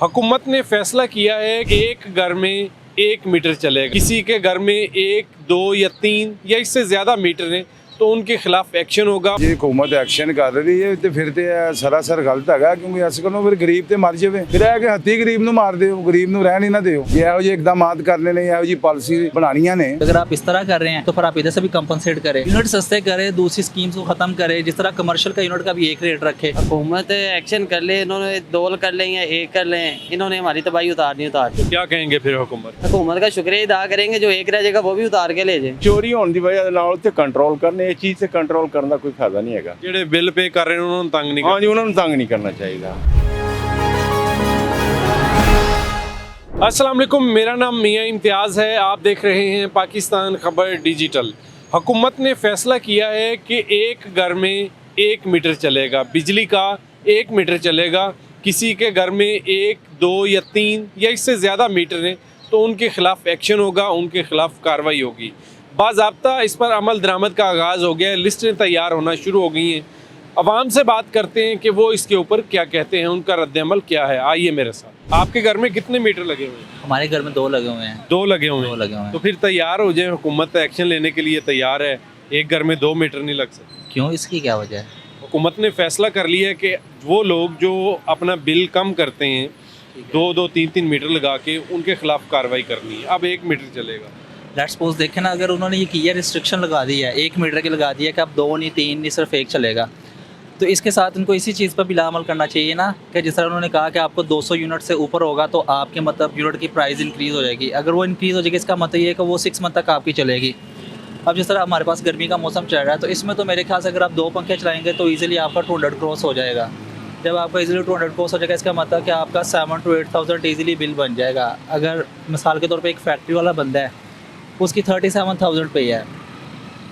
हुकूमत ने फैसला किया है कि एक घर में 1 मीटर चलेगा। किसी के घर में 1, 2 या 3 या इससे ज़्यादा मीटर हैं तो उनके खिलाफ एक्शन होगा। ਜੇ ਹਕੂਮਤ ਐਕਸ਼ਨ ਕਰ ਰਹੀ ਹੈ ਤੇ ਫਿਰ ਤੇ ਇਹ ਸਰਾਸਰ ਗਲਤ ਹੈਗਾ, ਕਿਉਂਕਿ ਇਸ ਕੋਲੋਂ ਫਿਰ ਗਰੀਬ ਤੇ ਮਰ ਜਾਵੇ। ਫਿਰ ਇਹ ਕਿ ਹੱਥੀ ਗਰੀਬ ਨੂੰ ਮਾਰ ਦਿਓ, ਗਰੀਬ ਨੂੰ ਰਹਿਣ ਹੀ ਨਾ ਦਿਓ। ਜੇ ਇਹੋ ਜਿਹੇ ਇਕਦਾਮਾਤ ਕਰਨੇ ਨੇ, ਇਹੋ ਜਿਹੀ ਪਾਲਿਸੀ ਬਣਾਉਣੀਆਂ ਨੇ। अगर आप इस तरह कर रहे हैं तो फिर आप इधर से भी कंपनसेट करें, यूनिट सस्ते करें, दूसरी स्कीम्स को खत्म करें। जिस तरह कमर्शियल का यूनिट का भी एक रेट रखे। हुकूमत एक्शन कर ले, इन्होंने 2 कर लें या 1 कर लें, इन्होंने हमारी तबाही उतारनी उतार। क्या कहेंगे फिर हुकूमत? हुकूमत का शुक्रिया अदा करेंगे, जो 1 रह जाएगा वो भी उतार के ले जाए। ਚੋਰੀ ਹੋਣ ਦੀ ਵਜ੍ਹਾ ਨਾਲ ਤੇ ਕੰਟਰੋਲ ਕਰਨੇ, ਇਹ ਚੀਜ਼ ਤੇ ਕੰਟਰੋਲ ਕਰਨ ਦਾ ਕੋਈ ਫਾਇਦਾ ਨਹੀਂ ਹੈਗਾ। ਜਿਹੜੇ ਬਿੱਲ ਪੇ ਕਰ ਰਹੇ ਨੇ ਉਹਨਾਂ ਨੂੰ ਤੰਗ ਨਹੀਂ ਹਾਂਜੀ, ਉਹਨਾਂ ਨੂੰ ਤੰਗ ਨਹੀਂ ਕਰਨਾ ਚਾਹੀਦਾ। अस्सलाम वालेकुम, मेरा नाम मियां इम्तियाज़ है। आप देख रहे हैं पाकिस्तान खबर डिजिटल। हुकूमत ने फ़ैसला किया है कि एक घर में 1 मीटर चलेगा, बिजली का 1 मीटर चलेगा। किसी के घर में 1, 2 या 3 या इससे ज़्यादा मीटर हैं तो उनके ख़िलाफ़ एक्शन होगा, उनके ख़िलाफ़ कार्रवाई होगी। बाज़ाब्ता इस पर अमल दरामद का आगाज़ हो गया है, लिस्टें तैयार होना शुरू हो गई हैं। अवाम से बात करते हैं कि वो इसके ऊपर क्या कहते हैं, उनका रद्द-ए-अमल क्या है। आइए मेरे साथ। आपके घर में कितने मीटर लगे हुए हैं? हमारे घर में 2 लगे हुए हैं। 2 लगे हुए दो हैं। लगे हुए हैं। तो फिर तैयार हो जाए, हुकूमत एक्शन लेने के लिए तैयार है। एक घर में 2 मीटर नहीं लग सकते। क्यों, इसकी क्या वजह है? हुकूमत ने फैसला कर लिया है कि वो लोग जो अपना बिल कम करते हैं 2-2, 3-3 मीटर लगा के, उनके खिलाफ कार्रवाई करनी है। अब 1 मीटर चलेगा। लेट्स सपोज देखें ना, अगर उन्होंने ये किया, रिस्ट्रिक्शन लगा दी है, 1 मीटर की लगा दिया कि अब 2 नहीं, 3 नहीं, सिर्फ 1 चलेगा, तो इसके साथ इनको इसी चीज़ पर भी अमल करना चाहिए ना कि जिस तरह उन्होंने कहा कि आपको 200 यूनिट से ऊपर होगा तो आपके मतलब यूनिट की प्राइस इंक्रीज़ हो जाएगी। अगर वो इंक्रीज़ हो जाएगी, इसका मतलब ये है कि वो 6 मंथ तक आपकी चलेगी। अब जिस तरह हमारे पास गर्मी का मौसम चल रहा है तो इसमें तो मेरे ख्याल से अगर आप 2 पंखे चलाएंगे तो ईजिली आपका 200 क्रॉस हो जाएगा। जब आपका ईजिली 200 क्रॉस हो जाएगा, इसका मतलब कि आपका 7 to 8,000 ईजिली बिल बन जाएगा। अगर मिसाल के तौर पर एक फैक्ट्री वाला बंदा है, उसकी 37,000 पे है,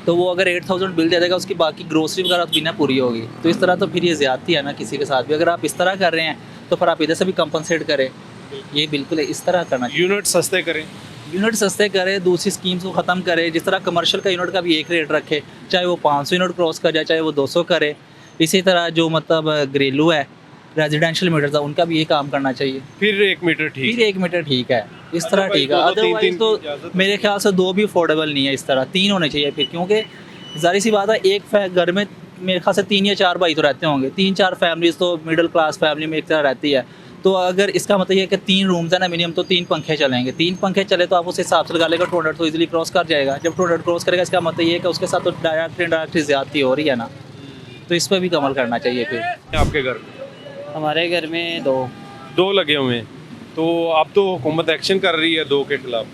तो वो अगर 8,000 बिल दे देगा, उसकी बाकी ग्रोसरी वगैरह तो बिना पूरी होगी। तो इस तरह तो फिर ये ज़्यादती है ना किसी के साथ भी। अगर आप इस तरह कर रहे हैं तो फिर आप इधर से भी कंपनसेट करें। ये बिल्कुल इस तरह करना चाहिए। यूनिट सस्ते करें, यूनिट सस्ते करें, दूसरी स्कीम्स को ख़त्म करें। जिस तरह कमर्शियल का यूनिट का भी एक रेट रखे, चाहे वो 500 यूनिट क्रॉस कर जाए, चाहे वो 200 करे। इसी तरह जो मतलब घरेलू है, रेजिडेंशियल मीटर था, उनका भी ये काम करना चाहिए। फिर 1 मीटर ठीक फिर 1 मीटर ठीक है, इस तरह ठीक है। अदरवाइज तो मेरे ख्याल से 2 भी अफोर्डेबल नहीं है, इस तरह 3 होने चाहिए फिर, क्योंकि ज़ाहिर सी बात है एक घर में मेरे ख्याल से 3 या 4 भाई तो रहते होंगे। 3-4 फैमिलीज तो मिडिल क्लास फैमिली में एक तरह रहती है। तो अगर इसका मतलब ये है कि 3 रूम्स है ना मिनिमम, तो 3 पंखे चलेंगे। 3 पंखे चले तो आप उस हिसाब से लगा लेगा 200 तो इजीली क्रॉस कर जाएगा। जब 200 क्रॉस करेगा, इसका मतलब ये है कि उसके साथ तो डायरेक्ट इनडायरेक्ट ज़्यादती हो रही है ना, तो इस पर भी अमल करना चाहिए फिर। आपके घर में हमारे घर में 2 लगे हुए हैं, तो अब तो हुकूमत एक्शन कर रही है 2 के खिलाफ।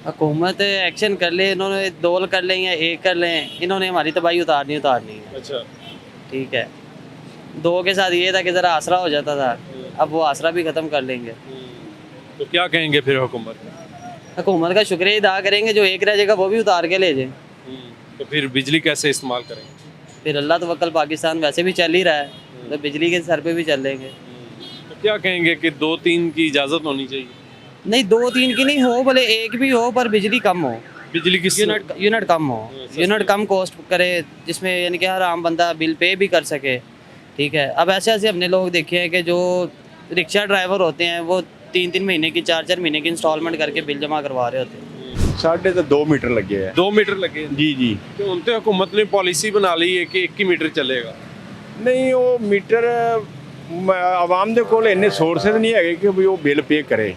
हुकूमत एक्शन कर ले, इन्होंने 2 कर लें या 1 कर लें, इन्होंने हमारी तबाही उतारनी है। अच्छा, ठीक है, 2 के साथ ये था कि ज़रा आसरा हो जाता था, अब वो आसरा भी ख़त्म कर लेंगे। तो क्या कहेंगे फिर हुकूमत? हुकूमत का शुक्रिया अदा करेंगे, जो 1 रह जाएगा वो भी उतार के ले जाए। तो फिर बिजली कैसे इस्तेमाल करेंगे? फिर अल्लाह तवक्कल, पाकिस्तान वैसे भी चल ही रहा है, तो बिजली के सर पे भी चल लेंगे। तो क्या कहेंगे कि 2-3 की इजाज़त होनी चाहिए? नहीं, 2-3 की नहीं हो, भले 1 भी हो, पर बिजली कम हो, बिजली की यूनिट कम हो, यूनिट कम कॉस्ट करे, जिसमें यानी कि हर आम बंदा बिल पे भी कर सके। ठीक है, अब ऐसे ऐसे हमने लोग देखे हैं कि जो रिक्शा ड्राइवर होते हैं वो 3-3 महीने की, 4-4 महीने की इंस्टॉलमेंट करके बिल जमा करवा रहे होते हैं। ਸਾਡੇ ਤਾਂ 2 ਮੀਟਰ ਲੱਗੇ ਆ। 2 मीटर लगे हैं। ਜੀ ਜੀ। तो ਹੁਣ ਤੇ हुकूमत ने पॉलिसी बना ली है कि 1 ही मीटर चलेगा। ਨਹੀਂ, ਉਹ ਮੀਟਰ ਆਵਾਮ ਦੇ ਕੋਲ ਇੰਨੇ ਸੋਰਸਸ ਨਹੀਂ ਹੈਗੇ ਕਿ ਵੀ ਉਹ ਬਿੱਲ ਪੇ ਕਰੇ।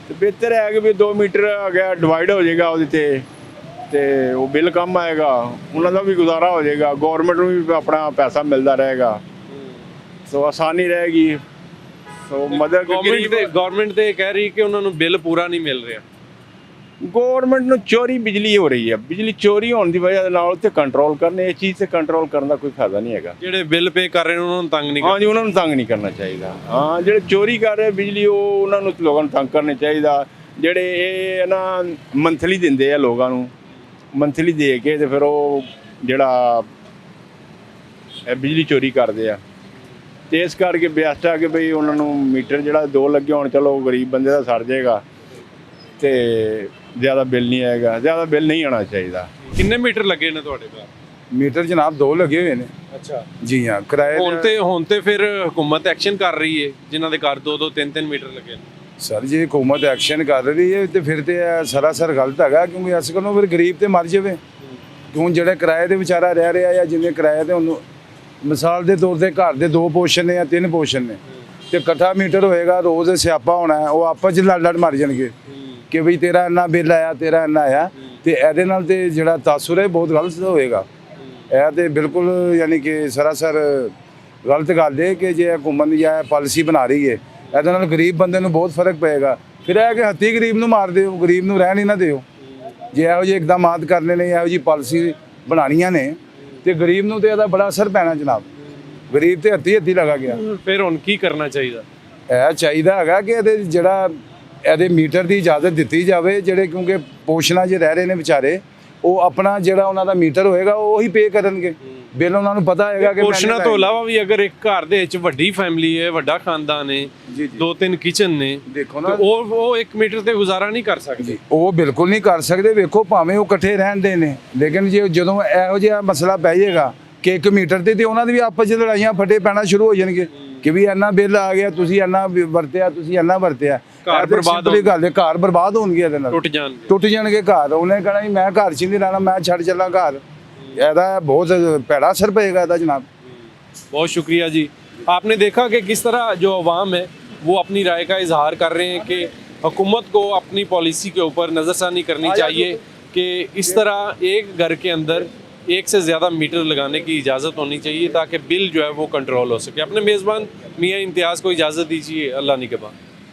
ਤੇ ਬਿਹਤਰ ਹੈ ਕਿ ਵੀ 2 ਮੀਟਰ ਆ ਗਿਆ, ਡਿਵਾਈਡ ਹੋ ਜਾਏਗਾ ਉਹਦੇ ਤੇ ਉਹ ਬਿੱਲ ਕਮ ਆਏਗਾ, ਉਹਨਾਂ ਦਾ ਵੀ ਗੁਜ਼ਾਰਾ ਹੋ ਜਾਏਗਾ, ਗਵਰਨਮੈਂਟ ਨੂੰ ਵੀ ਆਪਣਾ ਪੈਸਾ ਮਿਲਦਾ ਰਹੇਗਾ, ਸੋ ਆਸਾਨੀ ਰਹੇਗੀ। ਸੋ ਮਦਦ ਗਵਰਨਮੈਂਟ ਤੇ ਕਹਿ ਰਹੀ ਕਿ ਉਹਨਾਂ ਨੂੰ ਬਿੱਲ ਪੂਰਾ ਨਹੀਂ ਮਿਲ ਰਿਹਾ। ਗੌਰਮੈਂਟ ਨੂੰ ਚੋਰੀ ਬਿਜਲੀ ਹੋ ਰਹੀ ਹੈ। ਬਿਜਲੀ ਚੋਰੀ ਹੋਣ ਦੀ ਵਜ੍ਹਾ ਨਾਲ ਤੇ ਕੰਟਰੋਲ ਕਰਨੇ, ਇਹ ਚੀਜ਼ ਤੇ ਕੰਟਰੋਲ ਕਰਨ ਦਾ ਕੋਈ ਫਾਇਦਾ ਨਹੀਂ ਹੈਗਾ। ਜਿਹੜੇ ਬਿੱਲ ਪੇ ਕਰ ਰਹੇ ਨੇ ਉਹਨਾਂ ਨੂੰ ਤੰਗ ਨਹੀਂ ਹਾਂਜੀ, ਉਹਨਾਂ ਨੂੰ ਤੰਗ ਨਹੀਂ ਕਰਨਾ ਚਾਹੀਦਾ। ਹਾਂ, ਜਿਹੜੇ ਚੋਰੀ ਕਰ ਰਹੇ ਬਿਜਲੀ, ਉਹ ਉਹਨਾਂ ਨੂੰ ਲੋਕਾਂ ਨੂੰ ਤੰਗ ਕਰਨਾ ਚਾਹੀਦਾ। ਜਿਹੜੇ ਇਹ ਨਾ ਮੰਥਲੀ ਦਿੰਦੇ ਆ ਲੋਕਾਂ ਨੂੰ, ਮੰਥਲੀ ਦੇ ਕੇ ਤੇ ਫਿਰ ਉਹ ਜਿਹੜਾ ਬਿਜਲੀ ਚੋਰੀ ਕਰਦੇ ਆ, ਤੇ ਇਸ ਕਰਕੇ ਬੈਸਟ ਆ ਕਿ ਬਈ ਉਹਨਾਂ ਨੂੰ ਮੀਟਰ ਜਿਹੜਾ 2 ਲੱਗੇ ਹੋਣ, ਚਲੋ ਗਰੀਬ ਬੰਦੇ ਦਾ ਸਰ ਜਾਏਗਾ ਤੇ ज़्यादा बिल नहीं आएगा। ज़्यादा बिल नहीं आना चाहिए। कितने मीटर लगे ने ਤੁਹਾਡੇ ਘਰ? ਮੀਟਰ ਜਨਾਬ 2 ਲੱਗੇ ਹੋਏ ਨੇ। ਅੱਛਾ, ਜੀ ਹਾਂ, ਕਿਰਾਏ ਹੁਣ ਤੇ ਫਿਰ ਹਕੂਮਤ ਐਕਸ਼ਨ ਕਰ ਰਹੀ ਹੈ ਜਿਨ੍ਹਾਂ ਦੇ ਘਰ 2-2 3-3 ਮੀਟਰ ਲੱਗੇ ਨੇ। ਸਰ ਜੀ ਹਕੂਮਤ ਐਕਸ਼ਨ ਕਰ ਰਹੀ ਹੈ ਤੇ ਫਿਰ ਤੇ ਇਹ ਸਰਾਸਰ ਗਲਤ ਹੈਗਾ, ਕਿਉਂਕਿ ਇਸ ਕੋਲੋਂ ਫਿਰ ਗਰੀਬ ਤੇ ਮਰ ਜਾਵੇ। ਕਿਉਂ ਜਿਹੜਾ ਕਿਰਾਏ ਤੇ ਵਿਚਾਰਾ ਰਹਿ ਰਿਹਾ ਜਾਂ ਜਿੰਨੇ ਕਿਰਾਏ ਤੇ ਉਹਨੂੰ ਮਿਸਾਲ ਦੇ ਤੌਰ ਤੇ ਘਰ ਦੇ 2 ਪੋਰਸ਼ਨ ਨੇ ਜਾਂ 3 ਪੋਰਸ਼ਨ ਨੇ ਤੇ ਇਕੱਠਾ ਮੀਟਰ ਹੋਏਗਾ, ਰੋਜ਼ ਸਿਆਪਾ ਹੋਣਾ ਹੈ, ਉਹ ਆਪਸ ਚ ਲੜ ਮਰ ਜਾਣਗੇ ਕਿ ਵੀ ਤੇਰਾ ਇੰਨਾ ਬਿੱਲ ਆਇਆ, ਤੇਰਾ ਇੰਨਾ ਆਇਆ, ਤੇ ਇਹਦੇ ਨਾਲ ਤੇ ਜਿਹੜਾ ਤਾਸੁਰ ਹੈ ਬਹੁਤ ਗਲਤ ਹੋਏਗਾ। ਇਹ ਤੇ ਬਿਲਕੁਲ ਯਾਨੀ ਕਿ ਸਰਾਸਰ ਗਲਤ ਗੱਲ ਹੈ ਕਿ ਜੇ ਹਕੂਮਤ ਜਾਂ ਪਾਲਿਸੀ ਬਣਾ ਰਹੀ ਹੈ ਇਹਦੇ ਨਾਲ ਗਰੀਬ ਬੰਦੇ ਨੂੰ ਬਹੁਤ ਫਰਕ ਪਏਗਾ। ਫਿਰ ਇਹ ਕਿ ਹੱਥੀਂ ਗਰੀਬ ਨੂੰ ਮਾਰ ਦਿਓ, ਗਰੀਬ ਨੂੰ ਰਹਿਣ ਹੀ ਨਾ ਦਿਓ। ਜੇ ਇਹੋ ਜਿਹੇ ਇਕਦਾਮਾਤ ਕਰਨੇ ਨੇ, ਇਹੋ ਜਿਹੀ ਪਾਲਿਸੀ ਬਣਾਉਣੀਆਂ ਨੇ ਤੇ ਗਰੀਬ ਨੂੰ ਤੇ ਇਹਦਾ ਬੜਾ ਅਸਰ ਪੈਣਾ ਜਨਾਬ। ਗਰੀਬ ਤੇ ਹੱਥੀ ਲਗਾ ਗਿਆ। ਫਿਰ ਹੁਣ ਕੀ ਕਰਨਾ ਚਾਹੀਦਾ? ਇਹ ਚਾਹੀਦਾ ਹੈਗਾ ਕਿ ਇਹਦੇ ਮੀਟਰ ਦੀ ਇਜਾਜ਼ਤ ਦਿੱਤੀ ਜਾਵੇ, ਜਿਹੜੇ ਕਿਉਂਕਿ ਪੋਸ਼ਣਾ 'ਚ ਰਹਿ ਰਹੇ ਨੇ ਵਿਚਾਰੇ, ਉਹ ਆਪਣਾ ਜਿਹੜਾ ਉਹਨਾਂ ਦਾ ਮੀਟਰ ਹੋਏਗਾ ਉਹ ਹੀ ਪੇ ਕਰਨਗੇ ਬਿੱਲ। ਉਹਨਾਂ ਨੂੰ ਪਤਾ ਹੈਗਾ ਕਿ ਪੋਸ਼ਣਾ ਤੋਂ ਇਲਾਵਾ ਵੀ ਅਗਰ ਇੱਕ ਘਰ ਦੇ ਵਿੱਚ ਵੱਡੀ ਫੈਮਿਲੀ ਹੈ, ਵੱਡਾ ਖਾਨਦਾਨ ਹੈ, 2-3 ਕਿਚਨ ਨੇ, ਦੇਖੋ ਨਾ, ਉਹ 1 ਮੀਟਰ ਤੇ ਗੁਜ਼ਾਰਾ ਨਹੀਂ ਕਰ ਸਕਦੇ। ਉਹ ਬਿਲਕੁਲ ਨਹੀਂ ਕਰ ਸਕਦੇ। ਵੇਖੋ ਭਾਵੇਂ ਉਹ ਇਕੱਠੇ ਰਹਿੰਦੇ ਨੇ, ਲੇਕਿਨ ਜਦੋਂ ਇਹੋ ਜਿਹਾ ਮਸਲਾ ਪੈ ਜਾਏਗਾ ਕਿ 1 ਮੀਟਰ ਤੇ ਉਹਨਾਂ ਦੀ ਵੀ ਆਪਸ 'ਚ ਲੜਾਈਆਂ ਫੱਟੇ ਪੈਣਾ ਸ਼ੁਰੂ ਹੋ ਜਾਣਗੇ ਕਿ ਵੀ ਇੰਨਾ ਬਿੱਲ ਆ ਗਿਆ, ਤੁਸੀਂ ਇੰਨਾ ਵਰਤਿਆ, ਤੁਸੀਂ ਇੰਨਾ ਵਰਤਿਆ। ਘਰ ਬਰਬਾਦ ਗੱਲ ਹੈ, ਘਰ ਬਰਬਾਦ ਹੋਣਗੇ, ਇਹਦੇ ਨਾਲ ਟੁੱਟ ਜਾਣਗੇ ਘਰ। ਉਹਨੇ ਕਹਿਣਾ ਜੀ ਮੈਂ ਘਰ 'ਚ ਨਹੀਂ ਰਹਿਣਾ, ਮੈਂ ਛੱਡ ਚੱਲਾਂ ਘਰ। ਇਹਦਾ ਬਹੁਤ ਭੈੜਾ असर पड़ेगा ਇਹਦਾ जनाब। बहुत शुक्रिया जी। आपने देखा कि किस तरह जो अवाम है वो अपनी राय का इजहार कर रहे हैं कि हुकूमत को अपनी पॉलिसी के ऊपर नज़रसानी करनी चाहिए कि इस तरह एक घर के अंदर 1 से ज़्यादा मीटर लगाने की इजाज़त होनी चाहिए ताकि बिल जो है वो कंट्रोल हो सके। अपने मेज़बान मियाँ इम्तियाज़ को इजाज़त दीजिए। अल्लाह निगहबान।